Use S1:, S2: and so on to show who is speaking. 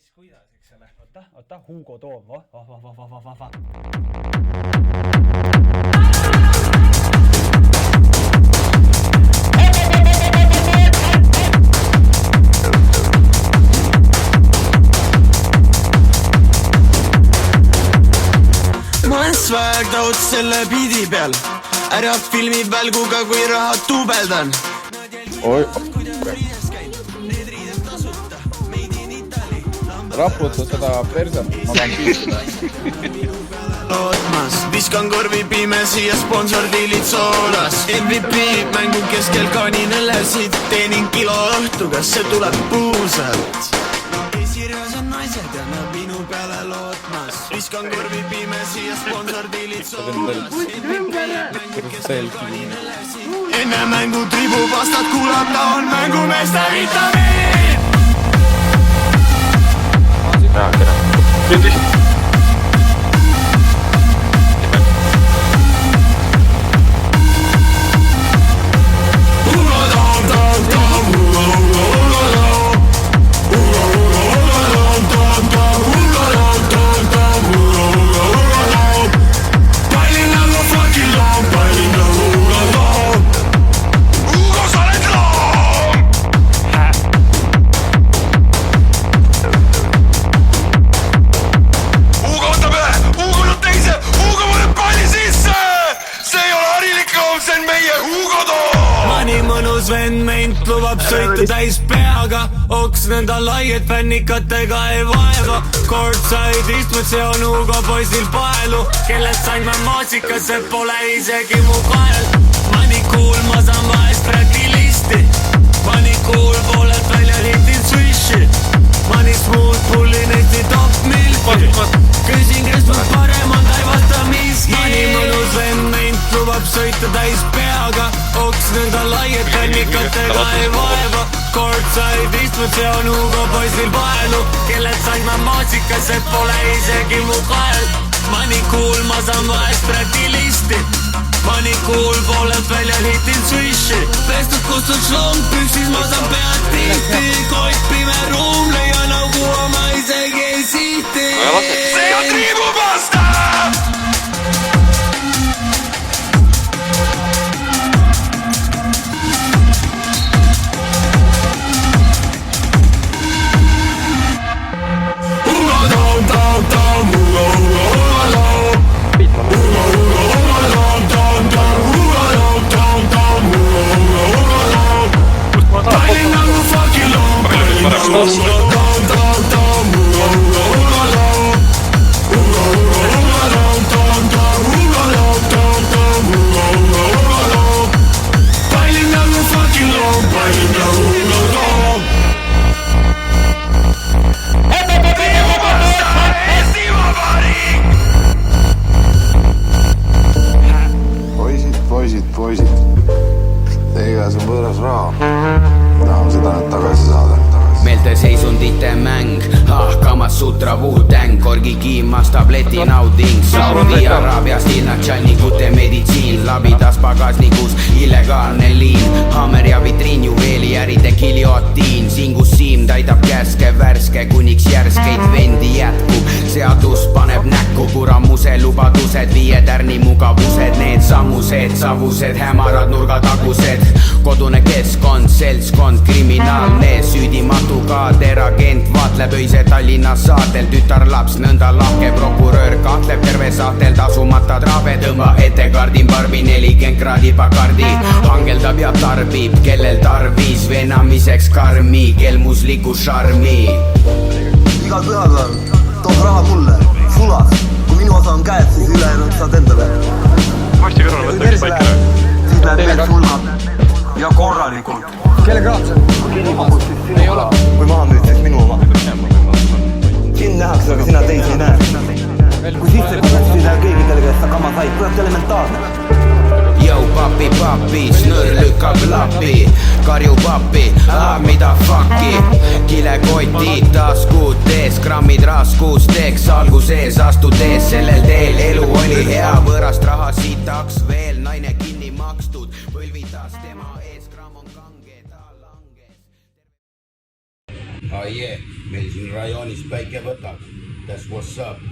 S1: mis kuidas, eks ole. Oota, Hugo Toom, va.
S2: Ma olen swag out selle biidi peal. Ära filmi välguga, kui raha tubeldan.
S3: Raputa seda perset, ma tahan piisida.
S2: Lootmas, viskan korvi pimesi ja sponsordiilid soolas. MVP mängu keskel kaaninõlesid. Teenin kilo õhtu, kas see tuleb puusalt? Esirjas on naised ja nad minu peale lootmas. Viskan korvi pimesi ja sponsordiilid soolas. MVP mängu keskel kaaninõlesid. Enne mängu tribub vastat kuulata on mängumeeste vitamiin.
S4: Tere. Nüüd vist.
S2: Vend meint lubab sõitu täis peaga. Oks nõnda lai, et fännikatega ei vaeva. Courtside istmed, see on Hugo poisil paelu. Kellest sain ma maasikas, see pole isegi mu kael. Mani cool, ma saan vahest räkilisti. Mani cool, poolelt välja liitin swishi. Mani smooth, pullin Eesti top milki. Küsin, kes mul parem on, ta ei vasta miski. Mani mõnus vend meint lubab sõitu täis peaga. Oks nõnda lai, et fännikatega ei vaeva. Courtside istmed, see on Hugo poisil paelu. Kellest sain ma maasikas, see pole isegi mu kael. Mani cool, ma saan vahest räkilisti. Mani cool, poolelt välja liitin swishi. Pestud kustud šlong, püksis ma saan pead tihti. Kott pime ruum, leian augu oma isegi ei sihti. See on triibupasta!
S5: Poisid, teie käes on võõras raha. Tahan seda nüüd tagasi saada.
S6: Meelte seisundite mäng, Kamas Sutra Wu-Tang, korgikiimas tableti nauding. Saudi Araabias ilnatšannikute meditsiin, labidas pagasnikus illegaalne liin. Hammer ja vitriin, juveeli äride giljotiin. Singus siim täidab käske, värske kuniks järskeid vendi jätkub. Seadus paneb näkku, kuramuse lubadused, 5 tärni mugavused. Need sammused, savused, hämarad nurgatagused. Kodune keskkond, seltskond, kriminaalne, süüdimatu kaader, agent vaatleb öise Tallinna saatel. Tütarlaps nõnda lahke, prokurör kahtleb terve saatel. Tasumata traabe tõmba ette, kardin barbi 40 kraadi pakardi. Hangeldab ja tarbib, kellel tarvis venamiseks karmi, kelmusliku šarmi.
S7: Igal pühapäeval tood raha mulle, sulas. Kui minu osa on käed, siis ülejäänud saad endale.
S4: Masti kõrval võtta üks paika.
S7: Siis läheb veel sulgab ja korralikult. Kelle kraad see? Ei ole. Kui maha müüd, siis minu oma. Siin nähakse, aga sina teisi ei näe. Kui sisse kutsud, siis läheb keegi, kelle käest sa kama said. Kuidas elementaarne?
S6: Jau papi, snõr lükkab lapi. Karju papi, mida fuck'i. Kilekotid, taskud ees, grammid raskusteks. Algu sees, astud ees sellel teel. Elu oli hea, võõrast raha sitaks veel. Naine kinni makstud, põlvitas tema ees. Gramm on kange, ta langes.
S8: meil siin rajoonis päike võtab. That's what's up.